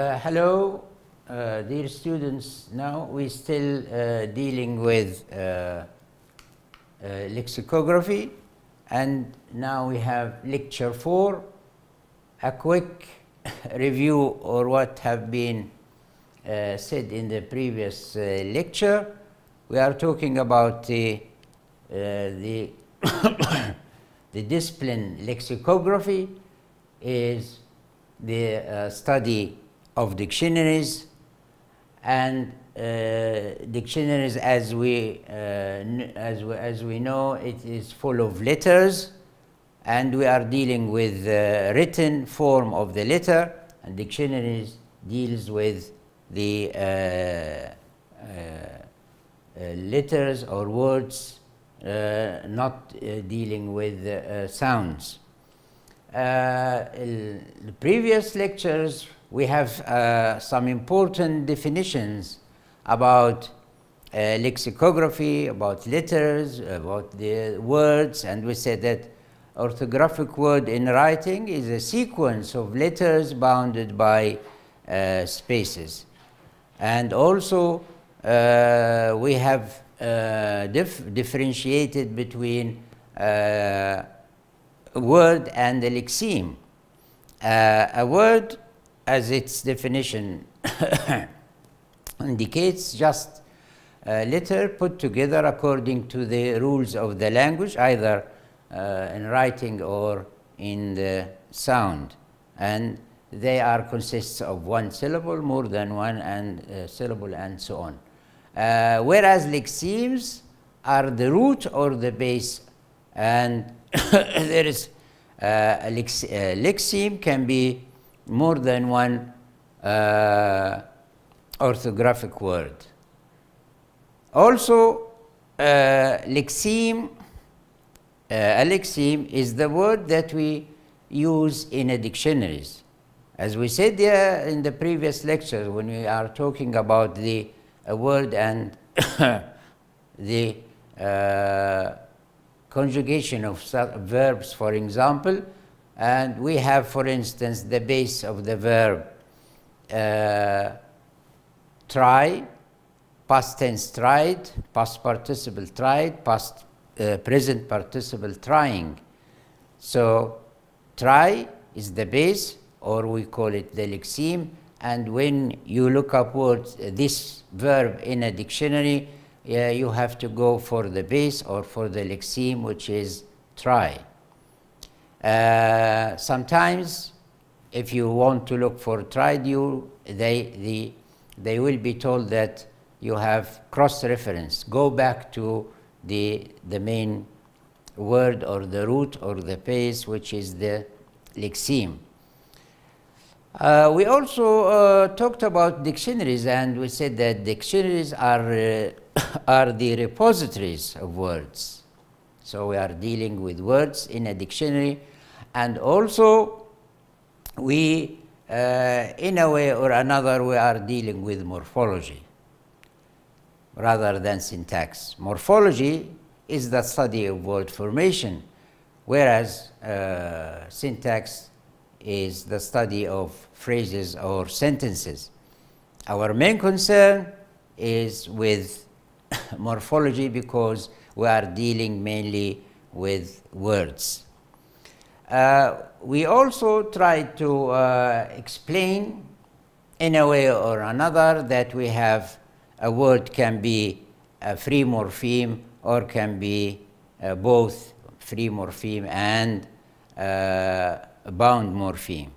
Hello, dear students. Now we're still dealing with lexicography, and now we have lecture 4, a quick review or what have been said in the previous lecture. We are talking about the the discipline lexicography is the study of dictionaries, and dictionaries, as we know, it is full of letters, and we are dealing with the written form of the letter, and dictionaries deals with the letters or words, not dealing with sounds. In the previous lectures we have some important definitions about lexicography, about letters, about the words, and we said that orthographic word in writing is a sequence of letters bounded by spaces. And also we have differentiated between a word and a lexeme. A word, as its definition indicates, just a letter put together according to the rules of the language, either in writing or in the sound, and they are consists of one syllable, more than one syllable, and so on. Whereas lexemes are the root or the base, and there is a lexeme can be more than one orthographic word. Also, a lexeme is the word that we use in a dictionaries. As we said there in the previous lecture, when we are talking about the word and the conjugation of verbs, for example, and we have, for instance, the base of the verb try, past tense tried, past participle tried, past present participle trying. So try is the base, or we call it the lexeme, and when you look up words, this verb in a dictionary, you have to go for the base or for the lexeme, which is try. Sometimes, if you want to look for tried, they will be told that you have cross-reference. Go back to the main word or the root or the base, which is the lexeme. We also talked about dictionaries, and we said that dictionaries are the repositories of words. So we are dealing with words in a dictionary, and also we, in a way or another, we are dealing with morphology rather than syntax. Morphology is the study of word formation, whereas syntax is the study of phrases or sentences. Our main concern is with morphology because we are dealing mainly with words. We also try to explain in a way or another that we have a word can be a free morpheme or can be both free morpheme and bound morpheme.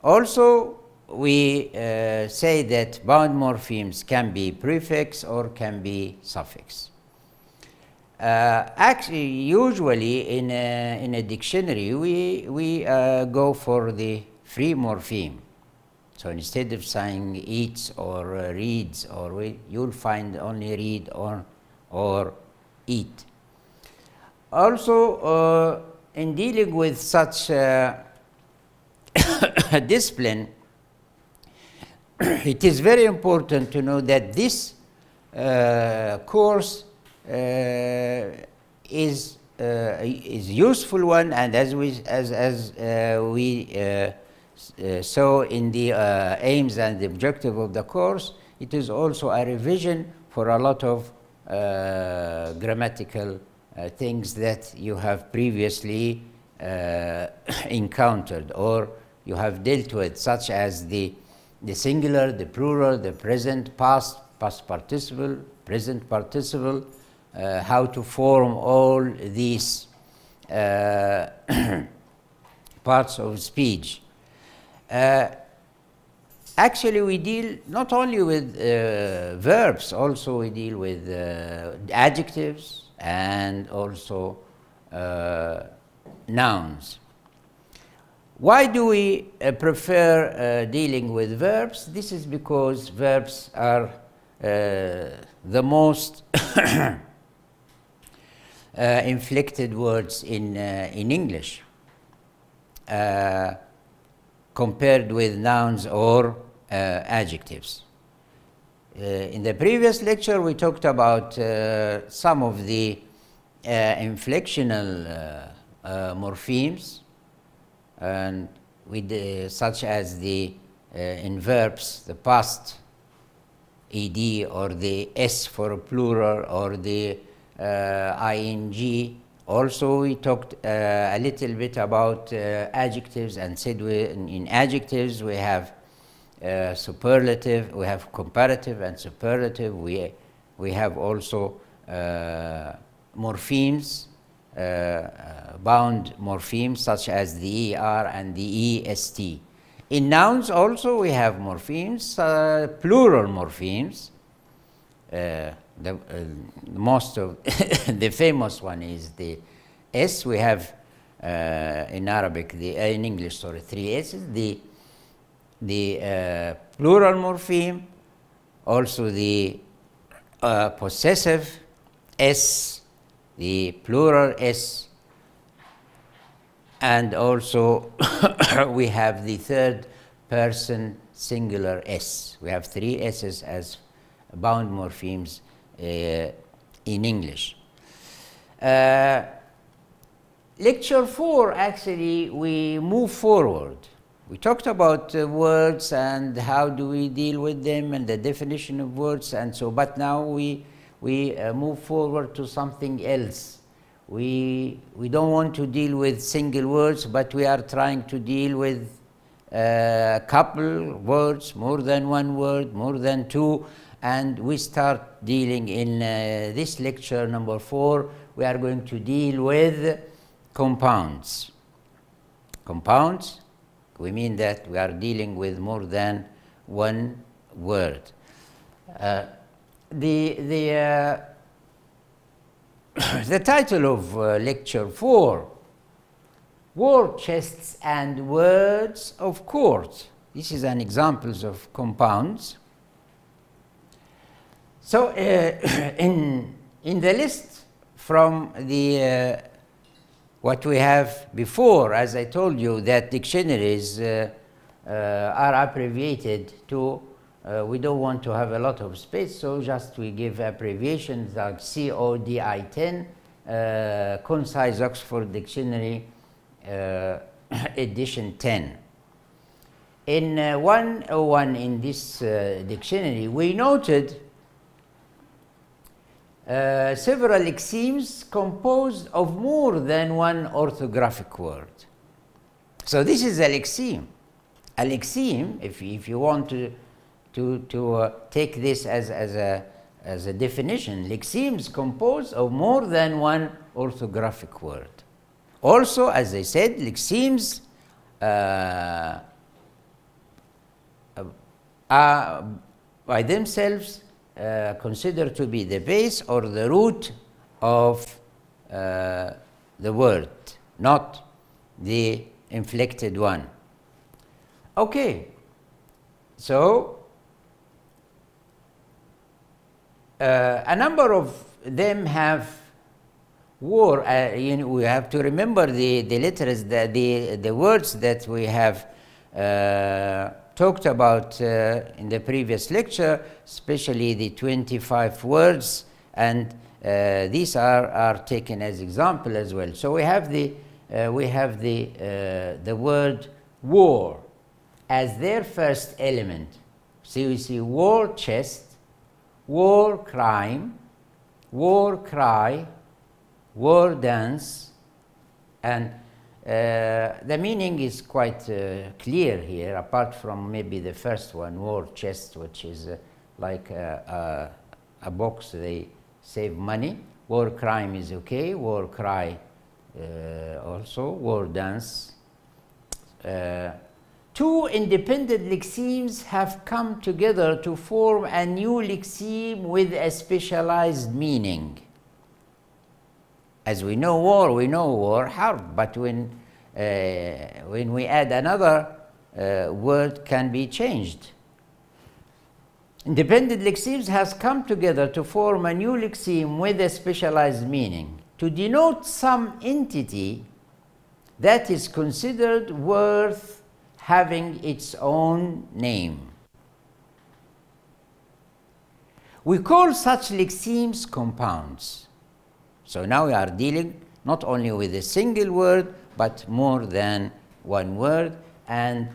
Also, we say that bound morphemes can be prefix or can be suffix. Actually, usually in a dictionary, we go for the free morpheme. So instead of saying eats or reads, or you'll find only read or eat. Also, in dealing with such discipline, it is very important to know that this course is useful one, and as we So in the aims and the objective of the course, it is also a revision for a lot of grammatical things that you have previously encountered or you have dealt with, such as the singular, the plural, the present, past, past participle, present participle, how to form all these parts of speech. Actually, we deal not only with verbs, also we deal with adjectives and also nouns. Why do we prefer dealing with verbs? This is because verbs are the most inflected words in English compared with nouns or adjectives. In the previous lecture, we talked about some of the inflectional morphemes, and such as the in verbs, the past ed, or the s for plural, or the ing. Also, we talked a little bit about adjectives and said in adjectives we have superlative, we have comparative and superlative. We have also morphemes, bound morphemes such as the ER and the EST. In nouns also we have morphemes, plural morphemes. The most of the famous one is the S. We have in Arabic, in English, sorry, 3 S's. The plural morpheme, also the possessive S, the plural S, and also we have the third person singular S. We have 3 S's as bound morphemes in English. Lecture 4, actually, we move forward. We talked about words and how do we deal with them and the definition of words and so, but now we move forward to something else. We don't want to deal with single words, but we are trying to deal with a couple words, more than one word, more than two, and we start dealing in this lecture number 4. We are going to deal with compounds. Compounds, we mean that we are dealing with more than one word. The title of lecture 4, Word Chests and Words of Court. This is an example of compounds. So in the list from the what we have before, as I told you, that dictionaries are abbreviated to, we don't want to have a lot of space, so just we give abbreviations like CODI10, Concise Oxford Dictionary, edition 10. In 101 in this dictionary, we noted several lexemes composed of more than one orthographic word. So this is a lexeme. A lexeme, if you want to take this as a definition, lexemes composed of more than one orthographic word. Also, as I said, lexemes are by themselves considered to be the base or the root of the word, not the inflected one. Okay, so a number of them have we have to remember the letters, the words that we have talked about in the previous lecture, especially the 25 words, and these are taken as example as well. So we have the word war. as their first element. So you see war chest, war crime, war cry, war dance, and the meaning is quite clear here, apart from maybe the first one, war chest, which is like a box they save money. War crime is okay, war cry also, war dance. Two independent lexemes have come together to form a new lexeme with a specialized meaning. As we know war, harb, but when we add another word can be changed. Independent lexemes has come together to form a new lexeme with a specialized meaning to denote some entity that is considered worth having its own name. We call such lexemes compounds. So now we are dealing not only with a single word, but more than one word, and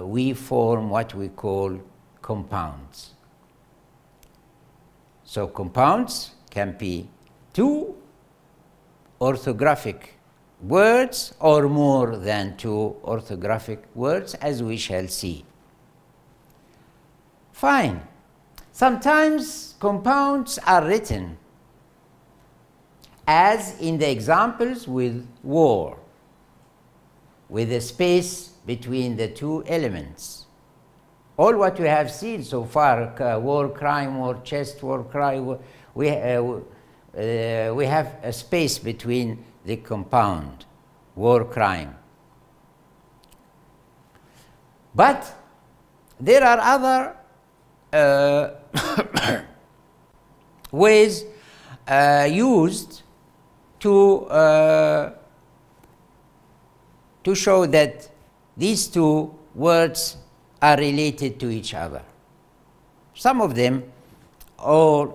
we form what we call compounds. So compounds can be two orthographic words or more than two orthographic words, as we shall see. Fine. Sometimes compounds are written as in the examples with war, with a space between the two elements. All what we have seen so far, war crime, war chest, war cry, we have a space between the compound, war crime. But there are other ways used to show that these two words are related to each other. Some of them are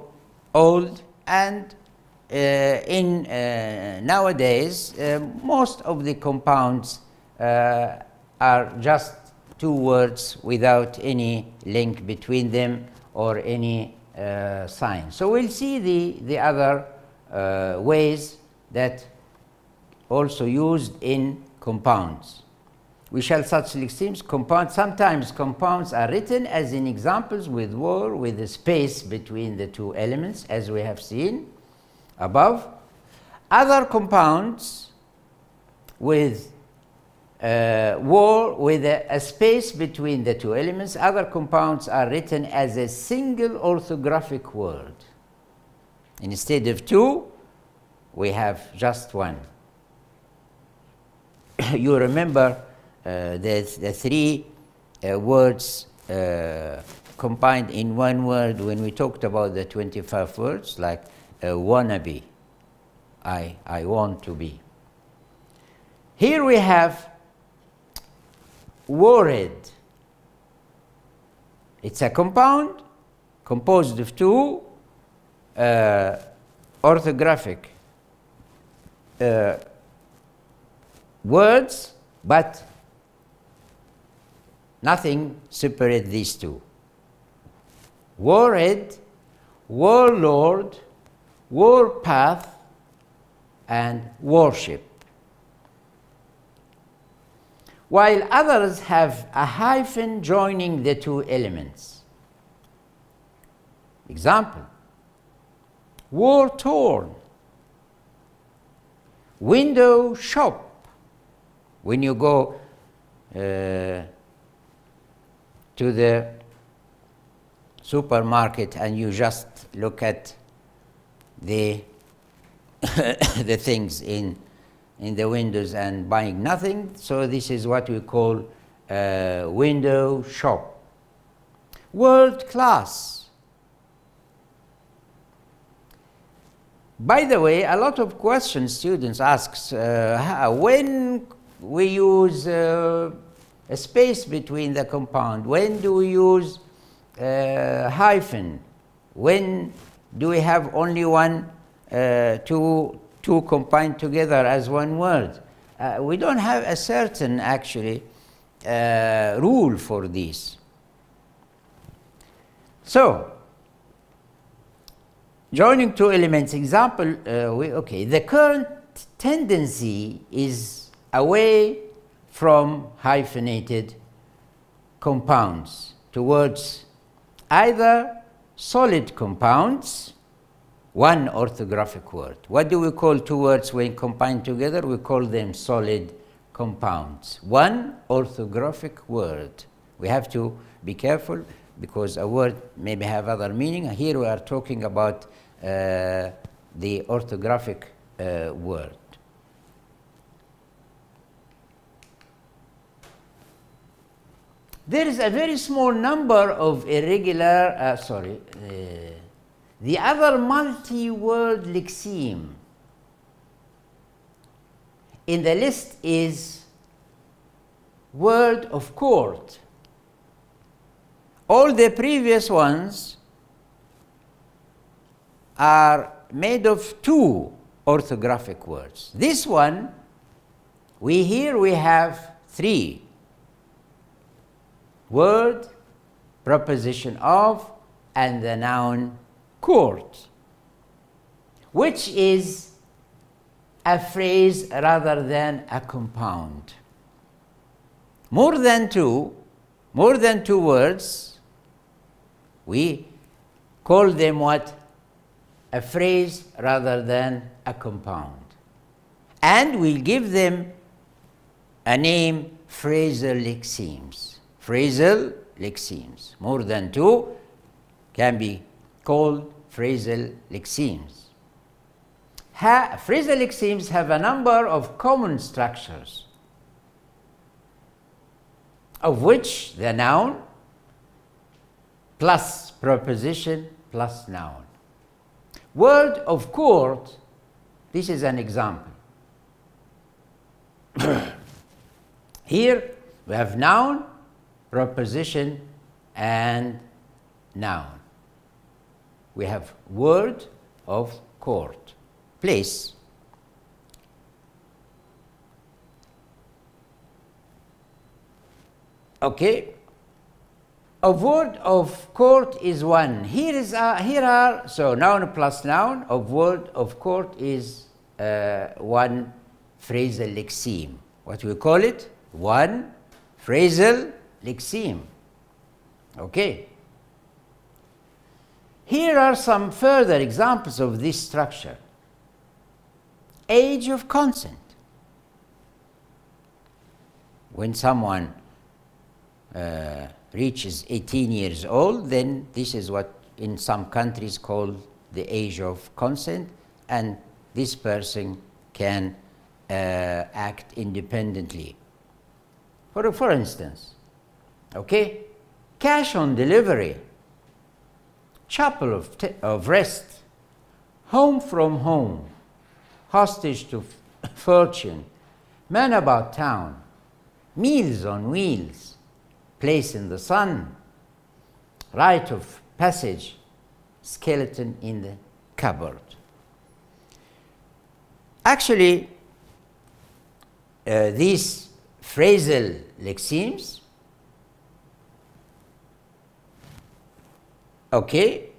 old, and nowadays most of the compounds are just two words without any link between them or any sign. So we'll see the other ways that also used in compounds. We shall such lexemes compounds. Sometimes compounds are written as in examples with war, with a space between the two elements, as we have seen above. Other compounds with war, with a space between the two elements. Other compounds are written as a single orthographic word. Instead of two, we have just one. You remember the three words combined in one word when we talked about the 25 words, like wannabe, I want to be. Here we have worried. It's a compound composed of two orthographic words, but nothing separates these two. Worried, warlord, warpath, and worship. While others have a hyphen joining the two elements. Example: war-torn, window shop. When you go to the supermarket and you just look at the the things in the windows and buying nothing, so this is what we call window shop. World class. By the way, a lot of questions students ask when we use a space between the compound, when do we use hyphen, when do we have only one two combined together as one word? We don't have a certain actually rule for this. So, joining two elements example, the current tendency is away from hyphenated compounds towards either solid compounds, one orthographic word. What do we call two words when combined together? We call them solid compounds. One orthographic word. We have to be careful because a word maybe have other meaning. Here we are talking about the orthographic word. There is a very small number of irregular, the other multi-word lexeme in the list is word of court. All the previous ones are made of two orthographic words. This one, we have three. Word, preposition of, and the noun court, which is a phrase rather than a compound. More than two words, we call them what? A phrase rather than a compound. And we'll give them a name, phrasal lexemes. Phrasal lexemes. More than two can be called phrasal lexemes. Phrasal lexemes have a number of common structures, of which the noun plus preposition plus noun. Word of court, this is an example. Here we have noun, preposition, and noun. We have word of court. Place. Okay. A word of court is one. Here are so noun plus noun of word of court is one phrasal lexeme. What we call it? One phrasal lexeme. Okay. Here are some further examples of this structure. Age of consent. When someone reaches 18 years old, then this is what in some countries called the age of consent, and this person can act independently. For instance, okay, cash on delivery, chapel of rest, home from home, hostage to fortune, man about town, meals on wheels, place in the sun, rite of passage, skeleton in the cupboard. Actually, these phrasal lexemes, okay,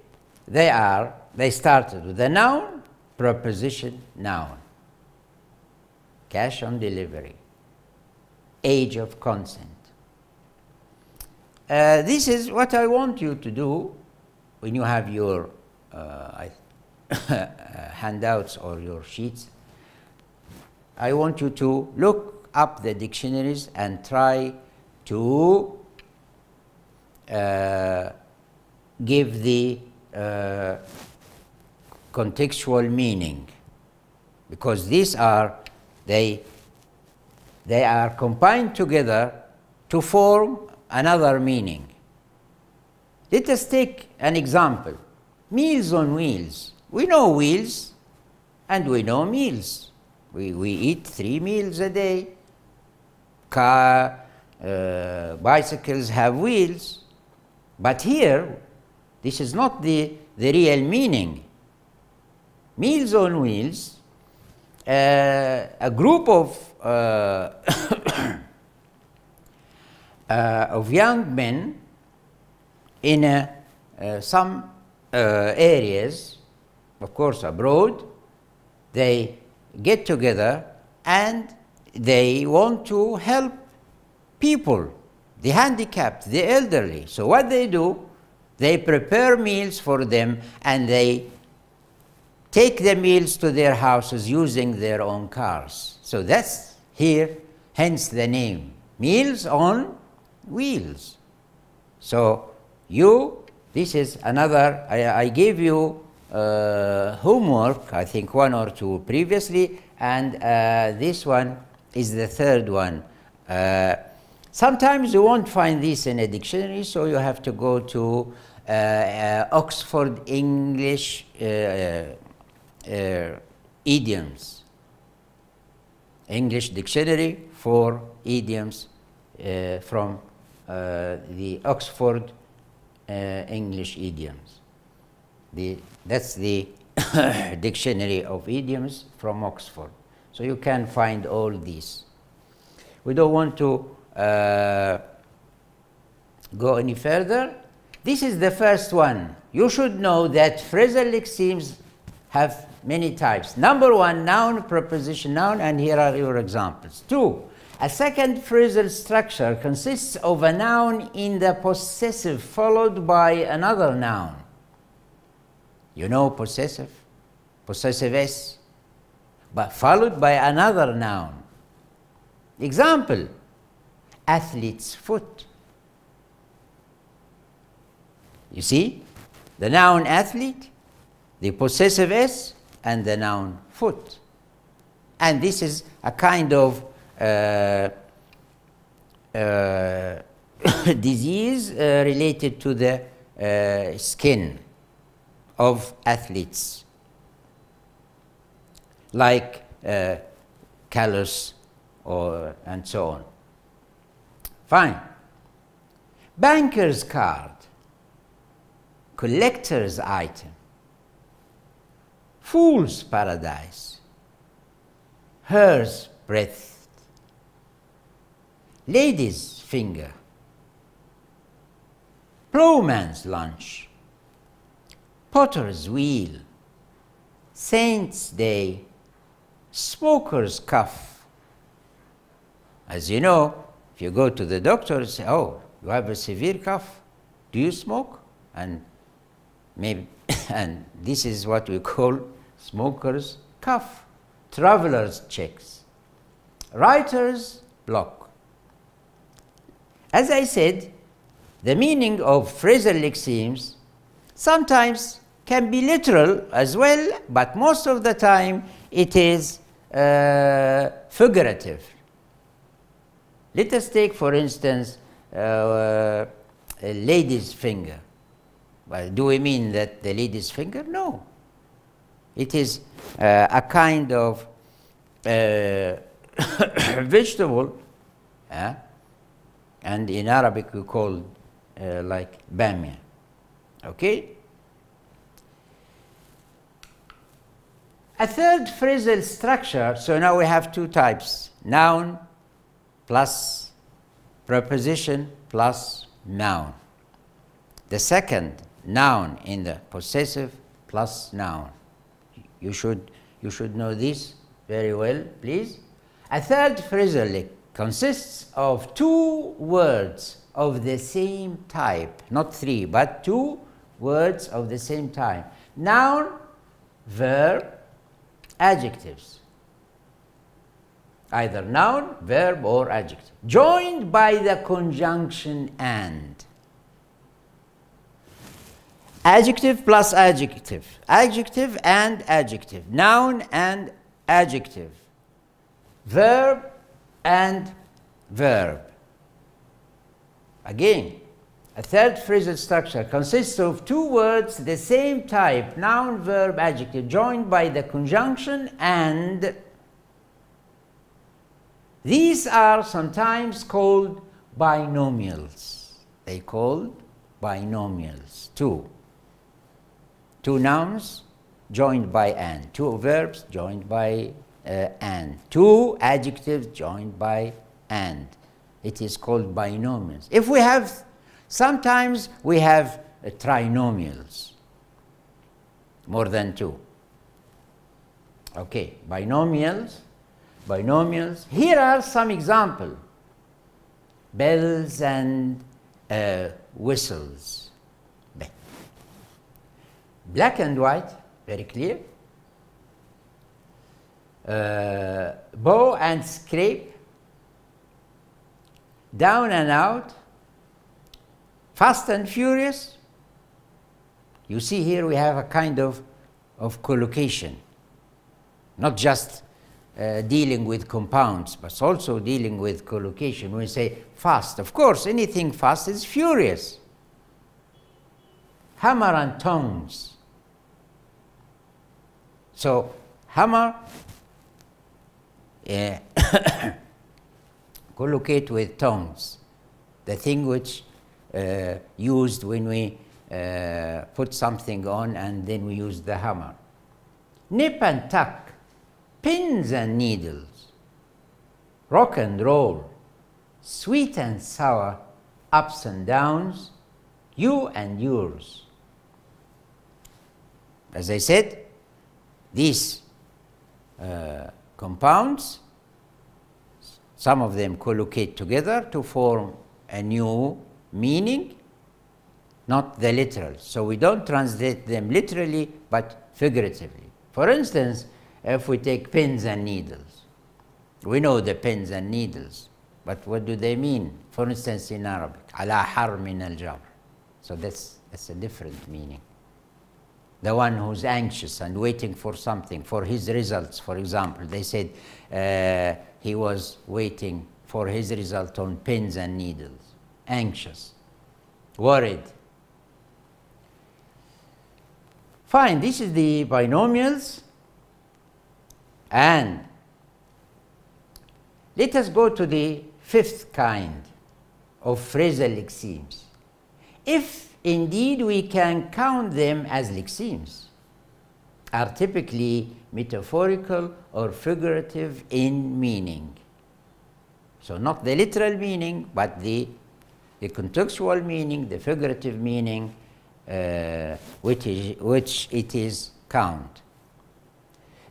they started with the noun, preposition, noun. Cash on delivery, age of consent. This is what I want you to do when you have your handouts or your sheets. I want you to look up the dictionaries and try to give the contextual meaning, because these are they are combined together to form another meaning. Let us take an example. Meals on wheels. We know wheels and we know meals. We eat 3 meals a day. Bicycles have wheels. But here, this is not the real meaning. Meals on wheels, a group of of young men in some areas, of course abroad. They get together and they want to help people, the handicapped, the elderly. So what they do, they prepare meals for them and they take the meals to their houses using their own cars. So that's here, hence the name, Meals on Wheels. So this is another, I gave you homework, I think 1 or 2 previously, and this one is the third one. Sometimes you won't find this in a dictionary, so you have to go to Oxford English idioms, English dictionary for idioms from the Oxford English idioms. That's the dictionary of idioms from Oxford. So you can find all these. We don't want to go any further. This is the first one. You should know that phrasal lexemes have many types. Number 1, noun, preposition, noun, and here are your examples. 2, a second phrasal structure consists of a noun in the possessive followed by another noun. You know possessive, possessive S, but followed by another noun. Example, athlete's foot. You see, the noun athlete, the possessive S, and the noun foot. And this is a kind of disease related to the skin of athletes, like callus and so on. Fine. Banker's card, collector's item, fool's paradise, her's breath, lady's finger, plowman's lunch, potter's wheel, saint's day, smoker's cough. As you know, if you go to the doctor and say, oh, you have a severe cough, do you smoke? And maybe, and this is what we call smoker's cough, traveler's checks, writer's block. As I said, the meaning of phrasal lexemes sometimes can be literal as well, but most of the time it is figurative. Let us take, for instance, a lady's finger. Well, do we mean that the lady's finger? No. It is a kind of vegetable, and in Arabic we call like bamia. Okay? A third phrasal structure, so now we have 2 types, noun plus preposition plus noun. The second, noun in the possessive plus noun. You should know this very well, please. A third phrasal consists of 2 words of the same type, not 3, but 2 words of the same type. Noun, verb, adjectives. Either noun, verb, or adjective, joined by the conjunction and. Adjective plus adjective, adjective and adjective, noun and adjective, verb and verb. Again, a third phrasal structure consists of 2 words the same type, noun, verb, adjective, joined by the conjunction and. These are sometimes called binomials. They called binomials. 2 nouns joined by and, 2 verbs joined by and, 2 adjectives joined by and. it is called binomials. If we have, sometimes we have trinomials, more than two. Okay, binomials. Here are some examples. Bells and whistles. Black and white, very clear. Bow and scrape. Down and out. Fast and furious. You see here we have a kind of collocation. Not just dealing with compounds, but also dealing with collocation. When we say fast, of course, anything fast is furious. Hammer and tongs. So, hammer, collocate with tongs, the thing which used when we put something on and then we use the hammer. Nip and tuck. Pins and needles, rock and roll, sweet and sour, ups and downs, you and yours. As I said, these compounds, some of them collocate together to form a new meaning, not the literal. So we don't translate them literally, but figuratively. For instance, if we take pins and needles, we know the pins and needles, but what do they mean? For instance, in Arabic, ala har min al-jabr. So that's a different meaning. The one who's anxious and waiting for something, for his results, for example. They said he was waiting for his result on pins and needles. Anxious, worried. Fine, this is the binomials. And let us go to the fifth kind of phrasal lexemes. If indeed we can count them as lexemes, are typically metaphorical or figurative in meaning. So not the literal meaning, but the contextual meaning, the figurative meaning, which it is count.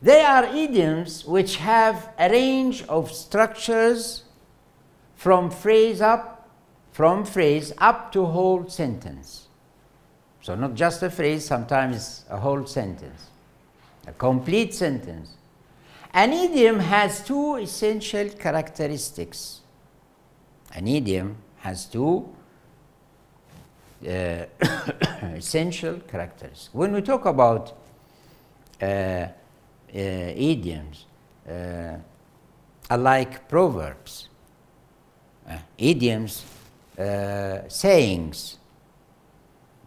They are idioms which have a range of structures from phrase up to whole sentence. So not just a phrase, sometimes a whole sentence, a complete sentence. An idiom has two essential characteristics. An idiom has two essential characteristics. When we talk about idioms, unlike proverbs, idioms, sayings,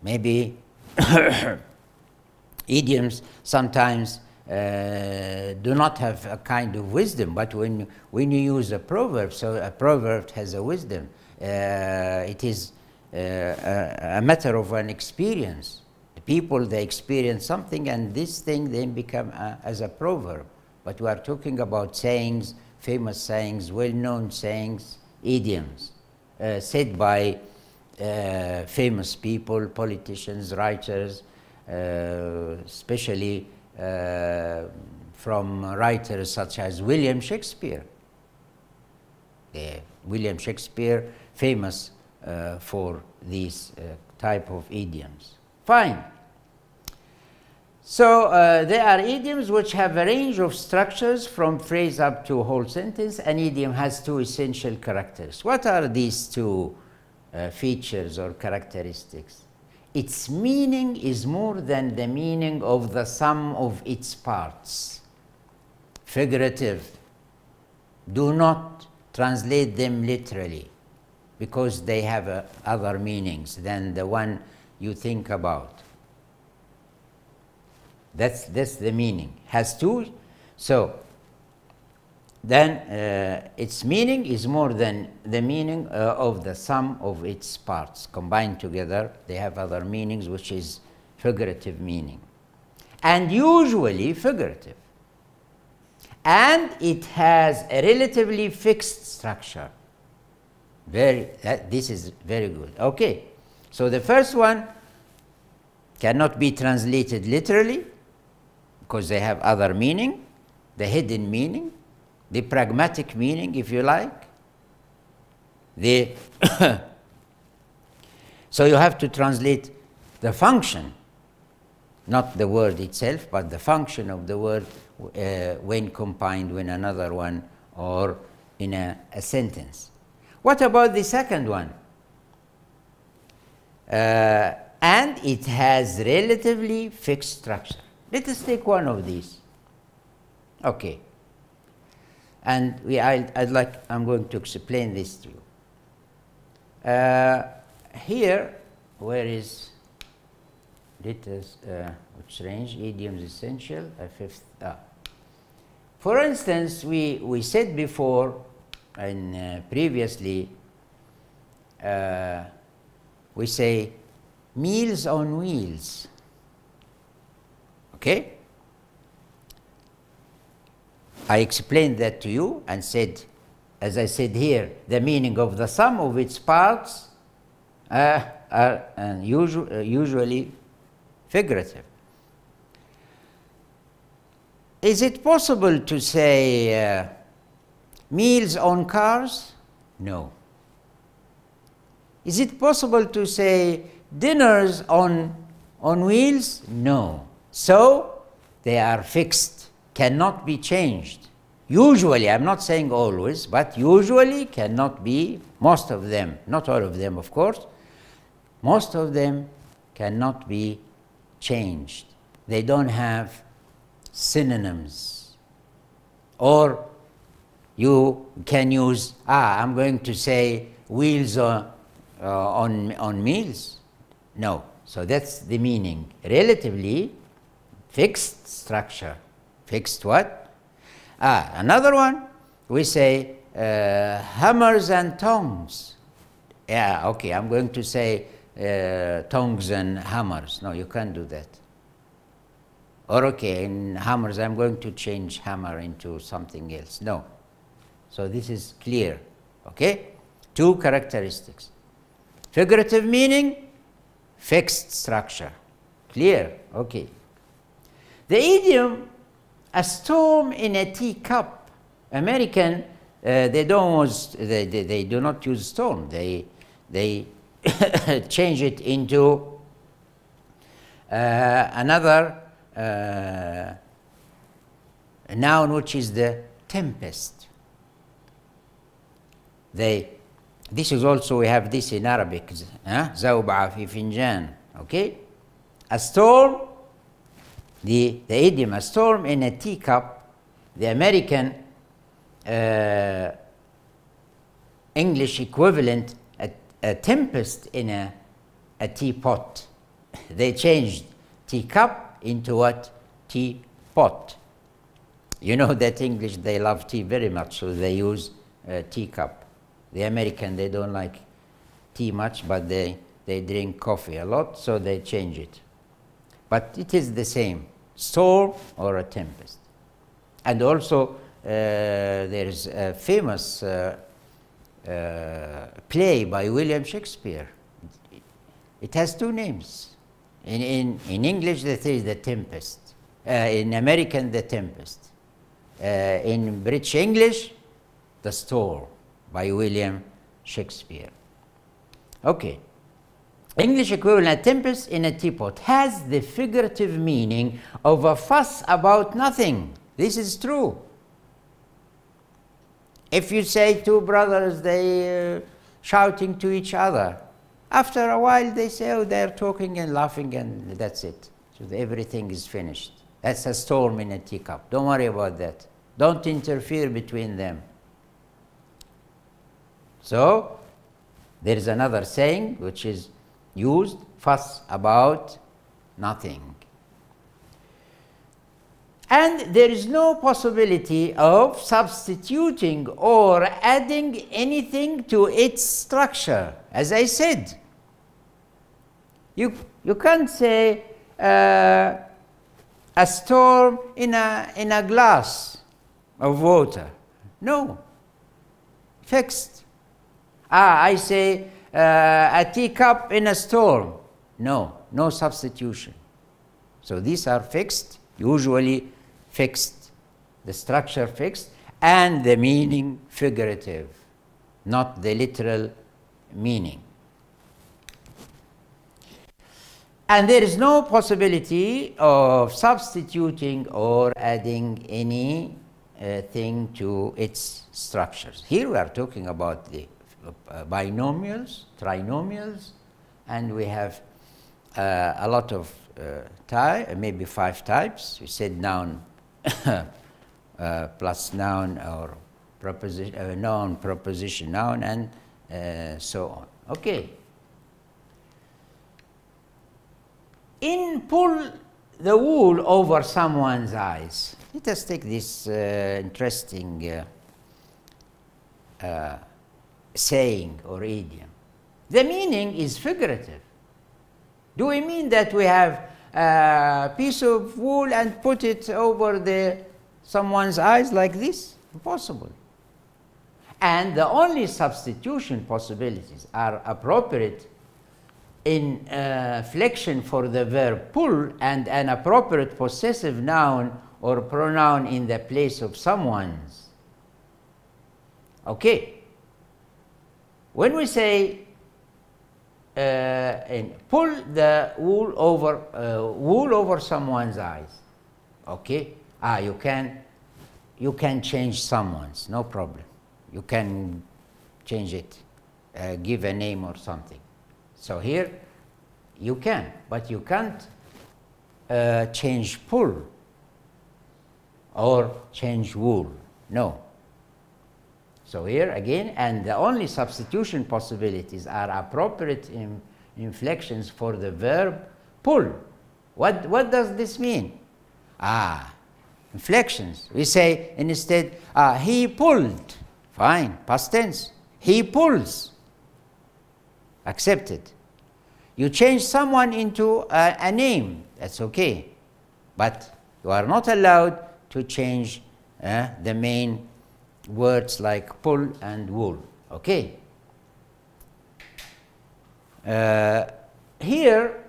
maybe idioms sometimes do not have a kind of wisdom, but when you use a proverb, so a proverb has a wisdom. It is a matter of an experience. The people, they experience something, and this thing then become as a proverb. But we are talking about sayings, famous sayings, well-known sayings, idioms, said by famous people, politicians, writers, especially from writers such as William Shakespeare. William Shakespeare, famous for these type of idioms. Fine. So there are idioms which have a range of structures from phrase up to whole sentence. An idiom has two essential characteristics. What are these two features or characteristics? Its meaning is more than the meaning of the sum of its parts. Figurative. Do not translate them literally, because they have other meanings than the one you think about. That's the meaning. Has two. So then its meaning is more than the meaning of the sum of its parts. Combined together, they have other meanings, which is figurative meaning. And usually figurative. And it has a relatively fixed structure. This is very good. Okay, so the first one cannot be translated literally because they have other meaning, the hidden meaning, the pragmatic meaning, if you like. So you have to translate the function, not the word itself, but the function of the word when combined with another one or in a sentence. What about the second one? And it has relatively fixed structure. Let us take one of these. Okay. And I'm going to explain this to you. Here, where is which range? Idioms essential, a fifth. For instance, we said before and previously, we say meals on wheels. Okay? I explained that to you and said, as I said here, the meaning of the sum of its parts are usually figurative. Is it possible to say meals on cars? No. Is it possible to say dinners on wheels? No. So they are fixed, cannot be changed. Usually, I'm not saying always, but usually cannot be, most of them, not all of them of course, most of them cannot be changed. They don't have synonyms. Or you can use, I'm going to say wheels on meals. No. So that's the meaning. Relatively fixed structure. Fixed what? Another one, we say hammers and tongs. Yeah, okay, I'm going to say tongs and hammers. No, you can't do that. Or okay, in hammers, I'm going to change hammer into something else. No. So this is clear, okay? Two characteristics. Figurative meaning, fixed structure. Clear, okay. The idiom, a storm in a teacup. American, they do not use storm. They change it into another noun, which is the tempest. This is also, we have this in Arabic, زوبعة في فنجان. Okay, a storm. The idiom, a storm in a teacup, the American English equivalent, a tempest in a teapot. They changed teacup into what? Teapot. You know that English, they love tea very much, so they use teacup. The American, they don't like tea much, but they drink coffee a lot, so they change it. But it is the same, storm or a tempest. And also, there is a famous play by William Shakespeare. It has two names. In English, that is The Tempest. In American, The Tempest. In British English, The Storm by William Shakespeare. Okay. English equivalent, a tempest in a teapot, has the figurative meaning of a fuss about nothing. This is true. If you say two brothers, they shouting to each other, after a while they say, oh, they're talking and laughing and that's it. So everything is finished. That's a storm in a teacup. Don't worry about that. Don't interfere between them. So there is another saying which is used, fuss about nothing. And there is no possibility of substituting or adding anything to its structure. As I said, you can't say a storm in a glass of water. No, fixed. I say a teacup in a storm. No, no substitution. So these are fixed, usually fixed, the structure fixed, and the meaning figurative, not the literal meaning. And there is no possibility of substituting or adding any thing to its structures. Here we are talking about the binomials, trinomials, and we have a lot of maybe 5 types. We said noun plus noun, or preposition, noun, preposition, noun, and so on. Okay. In pull the wool over someone's eyes. Let us take this interesting saying or idiom. The meaning is figurative. Do we mean that we have a piece of wool and put it over someone's eyes like this? Impossible. And the only substitution possibilities are appropriate inflection for the verb pull and an appropriate possessive noun or pronoun in the place of someone's. Okay. When we say pull the wool over someone's eyes, okay, you can change someone's, no problem. You can change it, give a name or something. So here you can, but you can't change pull or change wool. No. So here again, and the only substitution possibilities are appropriate inflections for the verb pull. What does this mean? Inflections. We say instead, he pulled. Fine, past tense. He pulls. Accepted. You change someone into a name, that's okay. But you are not allowed to change the main words like pull and wool. Okay. Here,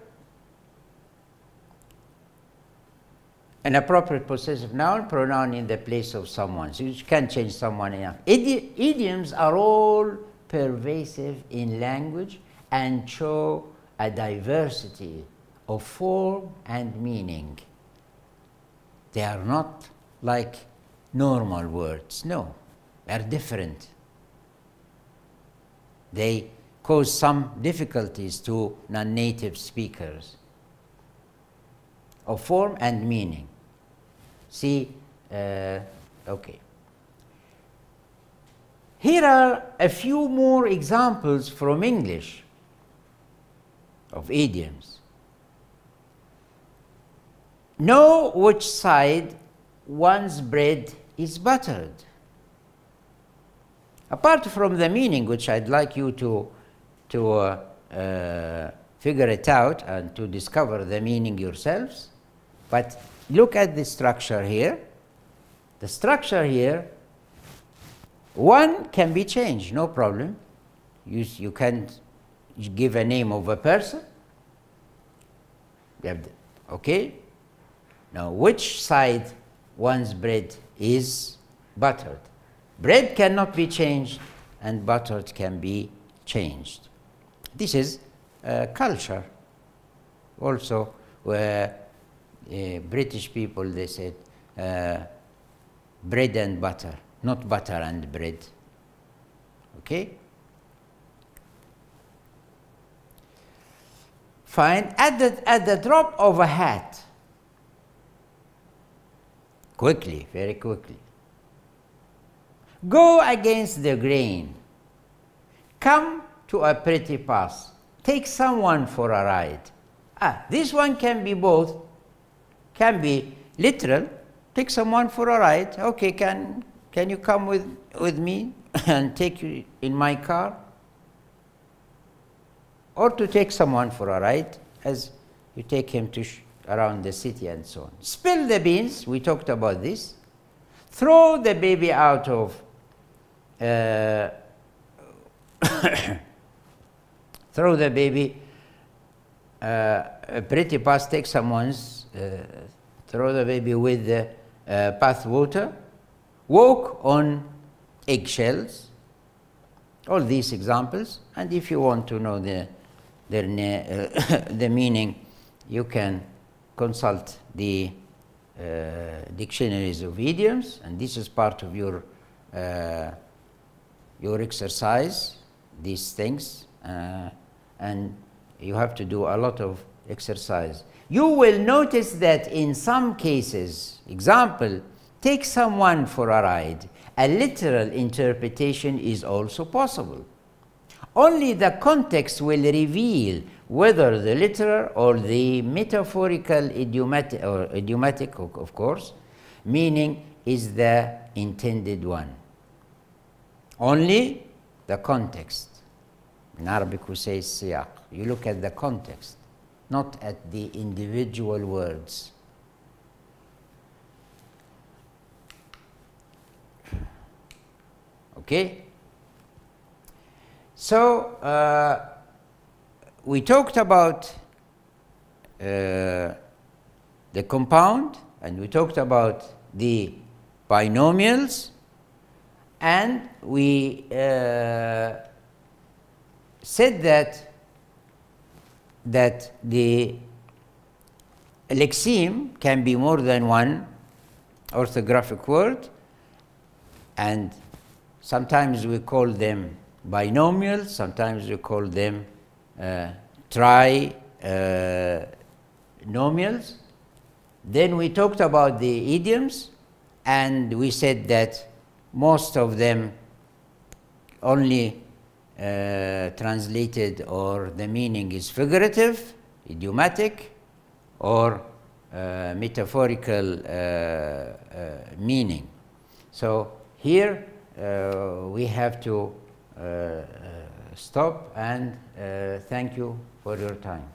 an appropriate possessive noun, pronoun in the place of someone. So you can change someone else. Idioms are all pervasive in language and show a diversity of form and meaning. They are not like normal words. No, they are different. They cause some difficulties to non-native speakers of form and meaning. See, okay. Here are a few more examples from English of idioms. Know which side one's bread is buttered. Apart from the meaning, which I'd like you to figure it out and to discover the meaning yourselves, but look at the structure here. The structure here, one can be changed, no problem. You can give a name of a person. Okay? Now, which side one's bread is buttered? Bread cannot be changed and buttered can be changed. This is culture. Also, where British people, they said bread and butter, not butter and bread. Okay? Fine. At the drop of a hat. Quickly, very quickly. Go against the grain. Come to a pretty pass. Take someone for a ride. This one can be both. Can be literal. Take someone for a ride. Okay, can you come with me and take you in my car? Or to take someone for a ride as you take him to around the city and so on. Spill the beans, we talked about this. Throw the baby out of throw the baby, a pretty past take someone's, throw the baby with the bath water, walk on eggshells, all these examples. And if you want to know the meaning, you can consult the dictionaries of idioms, and this is part of your exercise, these things, and you have to do a lot of exercise. You will notice that in some cases, example, take someone for a ride, a literal interpretation is also possible. Only the context will reveal whether the literal or the metaphorical idiomatic, of course, meaning is the intended one. Only the context. In Arabic we say siyaq. You look at the context, not at the individual words. Okay? So, we talked about the compound, and we talked about the binomials, and we said that the lexeme can be more than one orthographic word, and sometimes we call them binomials, sometimes we call them trinomials. Then we talked about the idioms, and we said that most of them only translated, or the meaning is figurative, idiomatic, or metaphorical meaning. So here we have to stop, and thank you for your time.